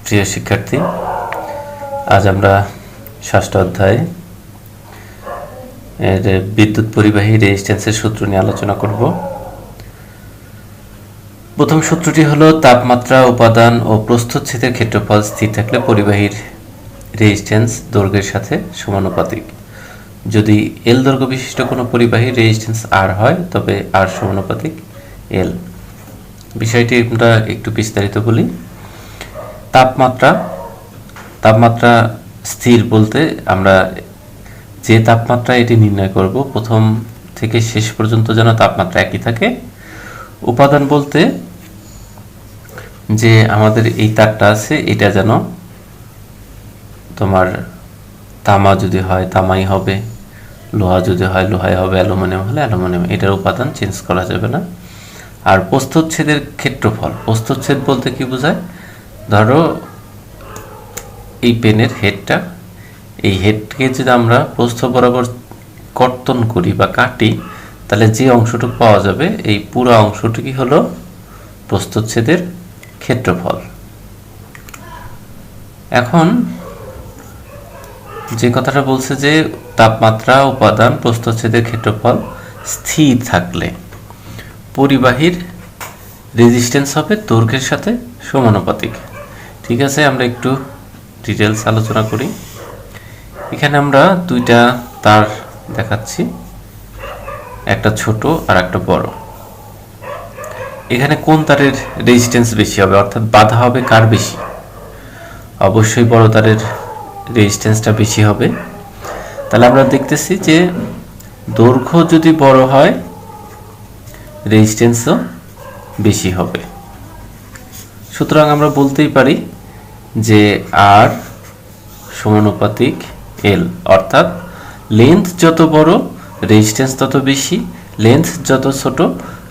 প্রিয় শিক্ষার্থী, আজ আমরা ষষ্ঠ অধ্যায় এর বিদ্যুৎ পরিবাহী রেজিস্ট্যান্সের সূত্র নিয়ে আলোচনা করব। প্রথম সূত্রটি হলো তাপমাত্রা, উপাদান ও প্রস্থচ্ছেদের ক্ষেত্রফল স্থির থাকলে পরিবাহীর রেজিস্ট্যান্স দৈর্ঘ্যের সাথে সমানুপাতিক। যদি এল দৈর্ঘ্য বিশিষ্ট কোনো পরিবাহীর রেজিস্ট্যান্স আর হয় তবে আর সমানুপাতিক এল। বিষয়টি আমরা একটু বিস্তারিত বলি। তাপমাত্রা স্থির বলতে আমরা যে তাপমাত্রা এটি নির্ণয় করব প্রথম থেকে শেষ পর্যন্ত যেন তাপমাত্রা একই থাকে। উপাদান বলতে যে আমাদের এই তারটা আছে এটা যেন তোমার তামা যদি হয় তামাই হবে, লোহা যদি হয় লোহাই হবে, অ্যালুমিনিয়াম হলে অ্যালুমিনিয়াম, এটার উপাদান চেঞ্জ করা যাবে না। আর প্রস্থচ্ছেদের ক্ষেত্রফল, প্রস্থচ্ছেদ বলতে কি বোঝায়? ধরো এই পেনের হেডটা, এই হেডকে যদি আমরা প্রস্থ বরাবর কর্তন করি বা কাটি তাহলে যে অংশটুকু পাওয়া যাবে এই পুরো অংশটুকুই হলো প্রস্থচ্ছেদের ক্ষেত্রফল। এখন যে কথাটা বলছে যে তাপমাত্রা, উপাদান, প্রস্থচ্ছেদের ক্ষেত্রফল স্থির থাকলে পরিবাহীর রেজিস্ট্যান্স হবে দৈর্ঘ্যের সাথে সমানুপাতিক। ঠিক আছে, আমরা একটু ডিটেলস আলোচনা করি। এখানে আমরা দুইটা তার দেখাচ্ছি, একটা ছোট আর একটা বড়। এখানে কোন তারের রেজিস্ট্যান্স বেশি হবে, অর্থাৎ বাধা হবে কার বেশি? অবশ্যই বড় তারের রেজিস্ট্যান্সটা বেশি হবে। তাহলে আমরা দেখতেছি যে দৈর্ঘ্য যদি বড় হয় রেজিস্ট্যান্সও বেশি হবে। সুতরাং আমরা বলতেই পারি যে আর সমানুপাতিক এল, অর্থাৎ লেন্থ যত বড় রেজিস্ট্যান্স তত বেশি, লেন্থ যত ছোট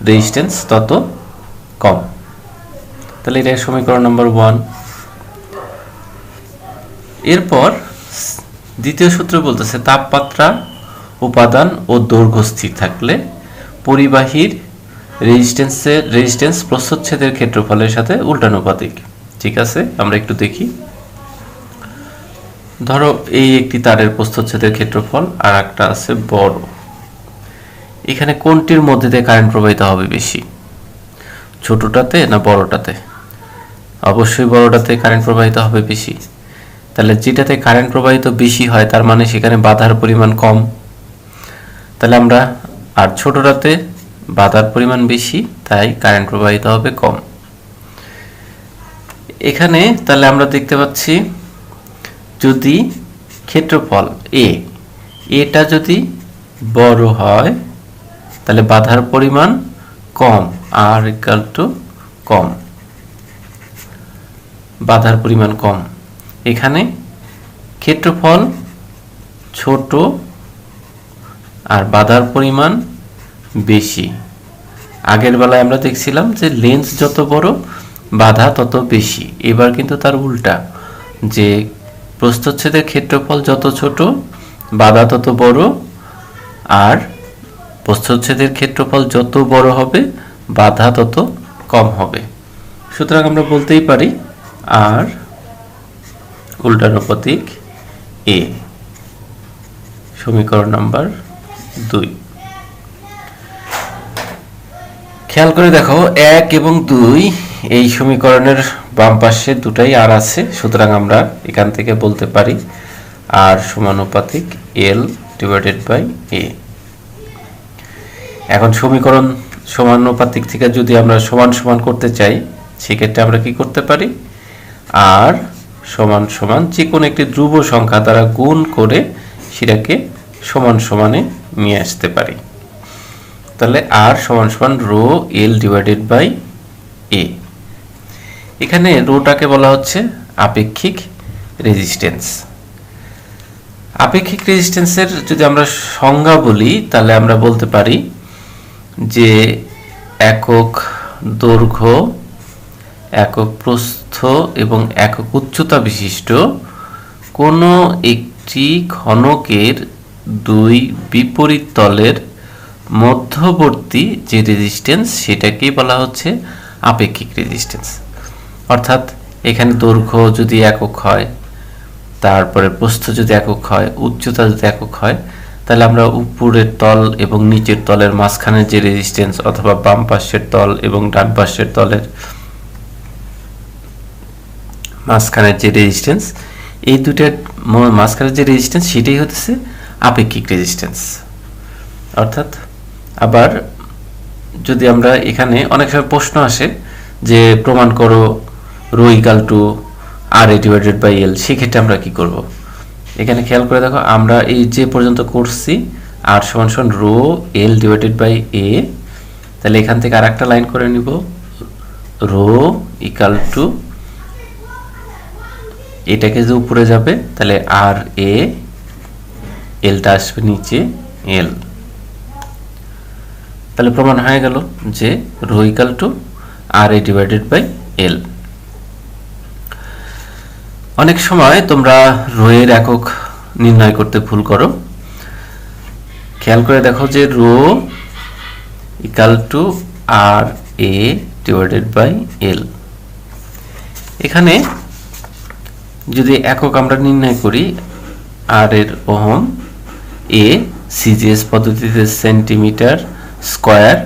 রেজিস্ট্যান্স তত কম। তাহলে এটা সমীকরণ নম্বর 1। এরপর দ্বিতীয় সূত্র বলতেছে তাপমাত্রা, উপাদান ও দৈর্ঘ্য স্থির থাকলে পরিবাহীর রেজিস্ট্যান্স প্রস্থচ্ছেদের ক্ষেত্রফলের সাথে উল্টানুপাতিক। ঠিক আছে, আমরা একটু দেখি। ধরো এই একটি তারের প্রস্থচ্ছেদের ক্ষেত্রফল আর একটা আছে বড়। এখানে কোনটির মধ্যে দিয়ে কারেন্ট প্রবাহিত হবে বেশি, ছোটটাতে না বড়টাতে? অবশ্যই বড়টাতে কারেন্ট প্রবাহিত হবে বেশি। তাহলে যেটাতে কারেন্ট প্রবাহিত বেশি হয় তার মানে সেখানে বাধার পরিমাণ কম। তাহলে আমরা আর ছোটটাতে বাধার পরিমাণ বেশি, তাই কারেন্ট প্রবাহিত হবে কম। এখানে তাহলে আমরা দেখতে পাচ্ছি যদি ক্ষেত্রফল এটা যদি বড় হয় তাহলে বাধার পরিমাণ কম, আর ইকুয়াল টু কম, বাধার পরিমাণ কম। এখানে ক্ষেত্রফল ছোট আর বাধার পরিমাণ বেশি। আগের বেলায় আমরা দেখছিলাম যে লেন্থ যত বড় বাধা তত বেশি। এবার কিন্তু তার উল্টা, যে প্রস্থচ্ছেদের ক্ষেত্রফল যত ছোট বাধা তত বড়, আর প্রস্থচ্ছেদের ক্ষেত্রফল যত বড় হবে বাধা তত কম হবে। সুতরাং আমরা বলতেই পারি আর উল্টানুপাতিক এ। সমীকরণ নাম্বার 2। খেয়াল করে দেখো 1 এবং 2 এই সমীকরণের বাম পাশে দুটাই আর আছে। সুতরাং আমরা এখান থেকে বলতে পারি আর সমানুপাতিক এল ডিভাইডেড বাই এ। এখন সমীকরণ সমানুপাতিক থেকে যদি আমরা সমান সমান করতে চাই সেক্ষেত্রে আমরা কি করতে পারি? আর সমান সমান যে কোনো একটি ধ্রুব সংখ্যা দ্বারা গুণ করে সেটাকে সমান সমানে নিয়ে আসতে পারি। তাহলে আর সমান সমান রো এল ডিভাইডেড বাই এ। এখানে রোটাকে বলা হচ্ছে আপেক্ষিক রেজিস্ট্যান্স। আপেক্ষিক রেজিস্ট্যান্সের যদি আমরা সংজ্ঞা বলি তাহলে আমরা বলতে পারি যে একক দৈর্ঘ্য, একক প্রস্থ এবং একক উচ্চতা বিশিষ্ট কোনো একটি ঘনকের দুই বিপরীত তলের মধ্যবর্তী যে রেজিস্ট্যান্স সেটাকেই বলা হচ্ছে আপেক্ষিক রেজিস্ট্যান্স। অর্থাৎ এখানে দৈর্ঘ্য যদি একক হয়, তারপরে প্রস্থ যদি একক হয়, উচ্চতা যদি একক হয়, তাহলে আমরা উপরের তল এবং নিচের তলের মাঝখানে যে রেজিস্ট্যান্স অথবা বাম পাশের তল এবং ডান পাশের তলের মাঝখানের যে রেজিস্ট্যান্স, এই দুটার মাঝখানের যে রেজিস্ট্যান্স সেটাই হচ্ছে আপেক্ষিক রেজিস্ট্যান্স। অর্থাৎ আবার যদি আমরা এখানে অনেক সময় প্রশ্ন আসে যে প্রমাণ করো rho equal to R A divided by L, সেক্ষেত্রে আমরা কি করব? এখানে খেয়াল করে দেখো, আমরা এই যে পর্যন্ত করছি আর সমান সমান রো এল ডিভাইডেড বাই এ, তাহলে এখান থেকে আর একটা লাইন করে নিব, রো ইকাল টু, এটাকে যে উপরে যাবে তাহলে আর এ, এলটা আসবে নিচে এল। তাহলে প্রমাণ হয়ে গেল যে rho equal to R A divided by L. অনেক সময় তোমরা রো এর একক নির্ণয় করতে ভুল করো। খেয়াল করে দেখো যে rho equal to R A divided by L, এখানে যদি একক আমরা নির্ণয় করি আর এর ওহম, এ সিজিএস পদ্ধতিতে সেন্টিমিটার স্কয়ার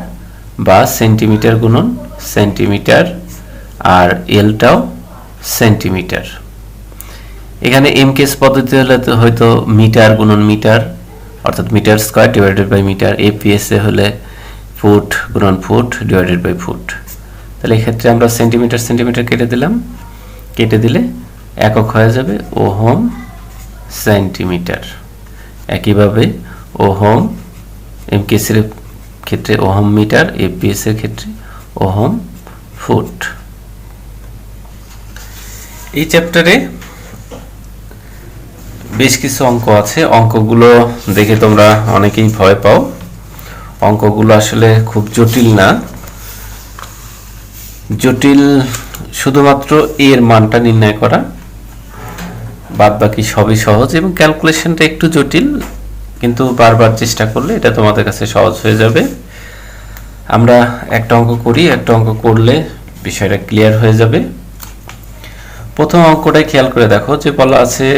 বা সেন্টিমিটার গুণন সেন্টিমিটার, আর এলটাও সেন্টিমিটার। এখানে এমকেএস পদ্ধতি হলে তো হয়তো মিটার গুণন মিটার, অর্থাৎ metre square divided by metre. FPS এ হলে ফুট গুণন ফুট ডিভাইডেড বাই ফুট। তাহলে এক্ষেত্রে আমরা সেন্টিমিটার সেন্টিমিটার কেটে দিলাম, কেটে দিলে একক হয়ে যাবে ওহম সেন্টিমিটার। একইভাবে ওহম এমকেএস এর ক্ষেত্রে ওহম মিটার, এপিএস এর ক্ষেত্রে ওহম ফুট। এই চ্যাপ্টারে বেশ কিছু অঙ্ক আছে, অঙ্কগুলো দেখে তোমরা অনেকেই ভয় পাও। অঙ্কগুলো আসলে খুব জটিল না, জটিল শুধুমাত্র এর মানটা নির্ণয় করা, বাদ বাকি সবই সহজ, এবং ক্যালকুলেশনটা একটু জটিল, কিন্তু বারবার চেষ্টা করলে এটা তোমাদের কাছে সহজ হয়ে যাবে। আমরা একটা অঙ্ক করি, একটা অঙ্ক করলে বিষয়টা ক্লিয়ার হয়ে যাবে। প্রথম অঙ্কটাই খেয়াল করে দেখো, যে বলা আছে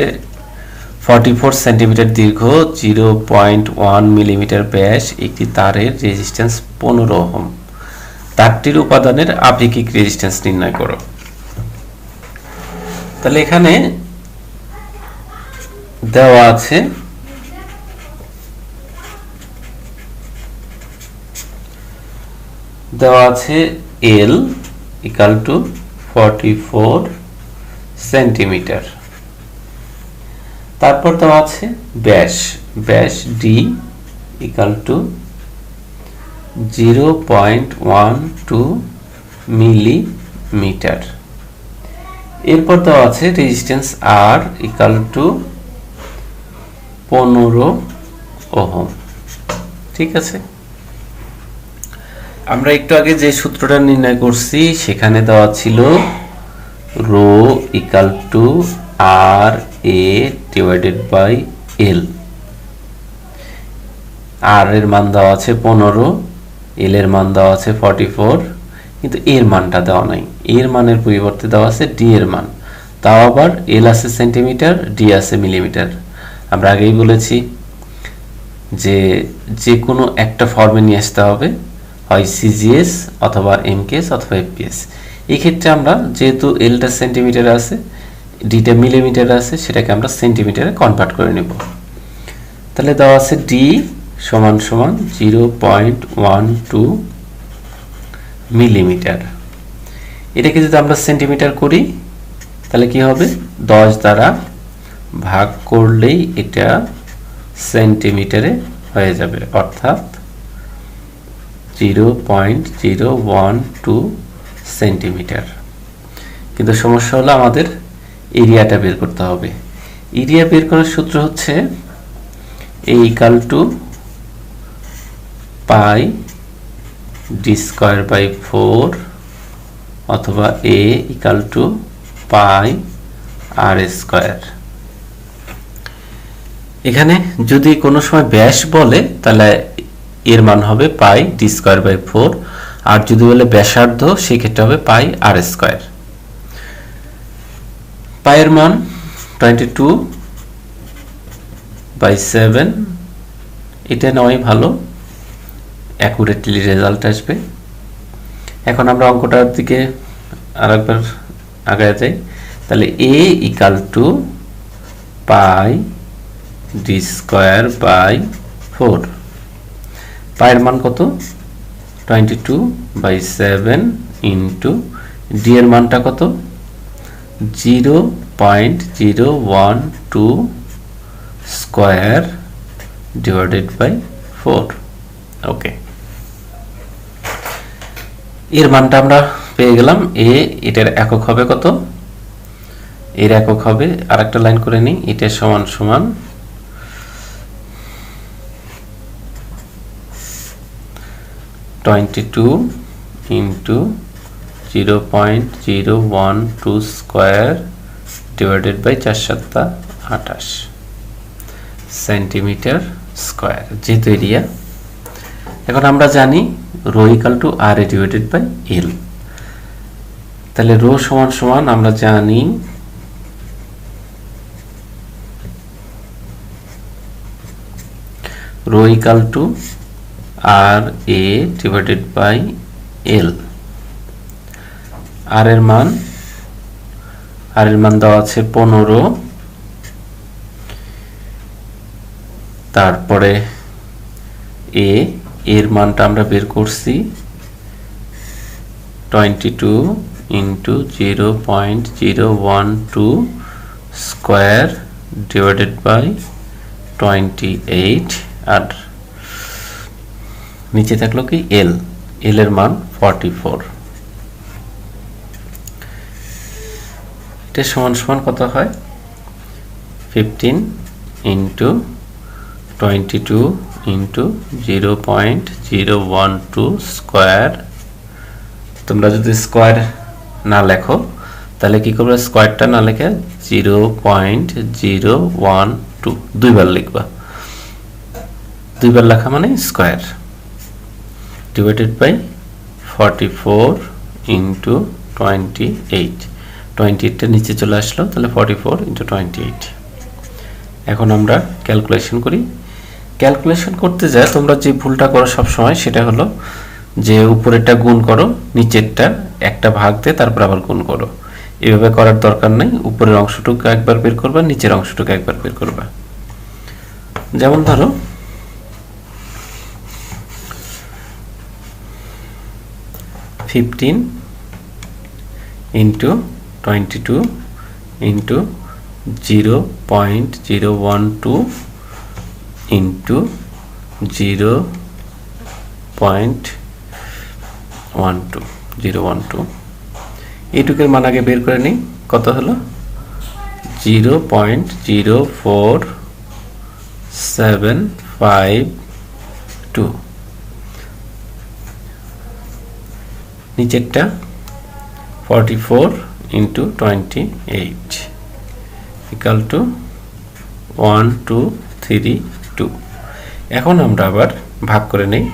44 সেন্টিমিটার দীর্ঘ, 0.1 মিলিমিটার ব্যাস একটি তারের রেজিস্ট্যান্স 15 ওহম, তারটির উপাদানের আপেক্ষিক রেজিস্ট্যান্স নির্ণয় করো। তাহলে এখানে দেওয়া আছে এল ইকাল টু 44 সেন্টিমিটার, তারপর দেওয়া আছে ব্যাস ডি ইকাল টু 0.12 মিলিমিটার। এরপর দেওয়া আছে resistance R equal to 15 ohm. ঠিক আছে, আমরা একটু আগে যে সূত্রটা নির্ণয় করছি সেখানে দেওয়া ছিল rho equal to R A divided by L. আর এর মান দেওয়া আছে 15, এল এর মান দেওয়া আছে 44, কিন্তু এর মানটা দেওয়া নাই। এর মানের পরিবর্তে দেওয়া আছে ডি এর মান, তাও আবার এল আছে সেন্টিমিটার, ডি আছে মিলিমিটার। আমরা আগেই বলেছি যে যে কোনো একটা ফর্মে নিয়ে আসতে হবে, হয় সিজিএস অথবা এমকেএস অথবা এফপিএস। এই ক্ষেত্রে আমরা যেহেতু এলটা সেন্টিমিটার আছে, ডিটা মিলিমিটার আছে, সেটাকে আমরা সেন্টিমিটারে কনভার্ট করে নেব। তাহলে দেওয়া আছে ডি সমান সমান 0.12 মিলিমিটার। এটাকে যদি আমরা সেন্টিমিটার করি তাহলে কি হবে, 10 দ্বারা ভাগ করলেই এটা সেন্টিমিটারে হয়ে যাবে, অর্থাৎ 0.012 সেন্টিমিটার। কিন্তু সমস্যা হলো আমাদের এরিয়াটা বের করতে হবে। এরিয়া বের করার সূত্র হচ্ছে A equal to pi D square by 4 অথবা A equal to pi R square. এখানে যদি কোনো সময় ব্যাস বলে তাহলে এর মান হবে পাই ডি স্কয়ার বাই 4, আর যদি বলে ব্যাসার্ধ সেক্ষেত্রে হবে পাই আর স্কয়ার। পায়ের মান 22/7, এটা নয় ভালো, অ্যাকুরেটলি রেজাল্ট আসবে। এখন আমরা অঙ্কটার দিকে আরেকবার আগায় যাই। তাহলে a = পাই d²/4। পায়ের মান কত? 22/7 ইন্টু ডি এর মানটা কত? 0.012 স্কয়ার ডিভাইডেড বাই 4। ওকে, এর মানটা আমরা পেয়ে গেলাম। এটার একক হবে কত? এর একক হবে, আরেকটা লাইন করে নিই, এটা সমান সমান 22 into 0.012 square divided by 4×7 = 28 centimetre square, যেহেতু এরিয়া। এখন আমরা জানি rho = R divided by L. তাহলে রো সমান সমান আমরা জানি rho = R A divided by L. আর এর মান দেওয়া আছে 15, তারপরে এর মানটা আমরা বের করছি 22 ইন্টু 0.012 স্কয়ার ডিভাইডেড বাই 28, আর নিচে থাকলো কি এল এর মান 44। এটা সমান সমান কত হয়? 15 ইন্টু 22 ইন্টু 0.012 স্কয়ার। তোমরা যদি স্কয়ার না লেখো তাহলে কি করবে? স্কয়ারটা না লিখে 0.012 দুইবার লিখবা, দুইবার লেখা মানে স্কয়ার, ডিভাইডেড বাই 44 ইন্টু 28। 28টা নিচে চলে আসলো, তাহলে 44 ইন্টু 28। এখন আমরা ক্যালকুলেশন করি। ক্যালকুলেশন করতে যায় তোমরা যে ভুলটা করো সব সময়, সেটা হলো যে উপরেরটা গুণ করো, নিচেরটা একটা ভাগ দিয়ে তারপর আবার গুণ করো। এভাবে করার দরকার নেই, উপরের অংশটুকু একবার বের করবা, নিচের অংশটুকু একবার বের করবা। যেমন ধরো (15 × 22 × 0.012 × 0.012 এইটুকের মান আগে বের করে নিই। কত হলো? 0.04752। নিচেরটা 44 ইন্টু 28 ইকাল টু 1232। এখন আমরা আবার ভাগ করে নেই।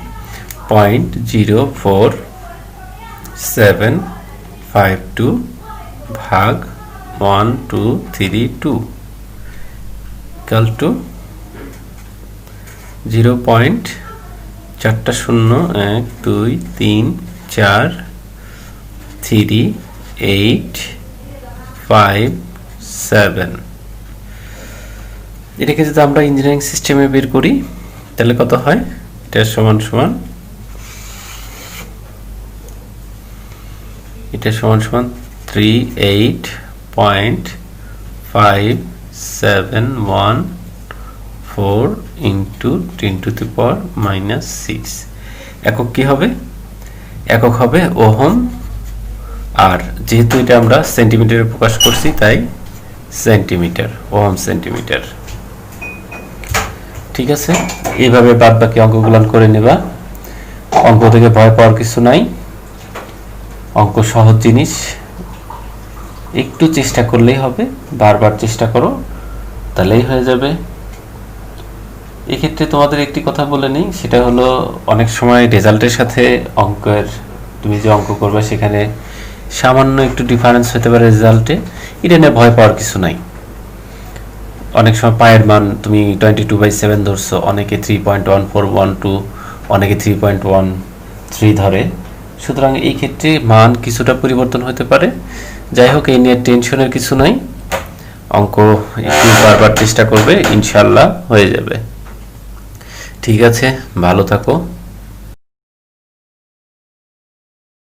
0.04752 ভাগ 1232 ইকাল টু 0.4 এটাকে যদি আমরা ইঞ্জিনিয়ারিং সিস্টেমে বের করি তাহলে কত হয়? এটা সমান সমান 38.5714 ইন্টু 10⁻⁶। একক কি হবে? একক হবে ওহম, আর যেহেতু এটা আমরা সেন্টিমিটারে প্রকাশ করছি তাই সেন্টিমিটার, ওহম সেন্টিমিটার। ঠিক আছে, এইভাবে বাদ বাকি অঙ্কগুলো করে নেবা। অঙ্ক থেকে ভয় পাওয়ার কিছু নাই, অঙ্ক সহজ জিনিস, একটু চেষ্টা করলেই হবে, বারবার চেষ্টা করো তাহলেই হয়ে যাবে। এক্ষেত্রে তোমাদের একটি কথা বলে নিই, সেটা হলো অনেক সময় রেজাল্টের সাথে অঙ্কের, তুমি যে অঙ্ক করবে সেখানে সামান্য একটু ডিফারেন্স হতে পারে রেজাল্টে, এটা নিয়ে ভয় পাওয়ার কিছু নাই। অনেক সময় পায়ের মান তুমি 22/7 ধরছো, অনেকে 3.1412, অনেকে 3.13 ধরে। সুতরাং এই ক্ষেত্রে মান কিছুটা পরিবর্তন হতে পারে। যাই হোক, এই নিয়ে টেনশনের কিছু নাই। অঙ্ক একটু বারবার চেষ্টা করবে, ইনশাল্লাহ হয়ে যাবে। ঠিক আছে, ভালো থাকো।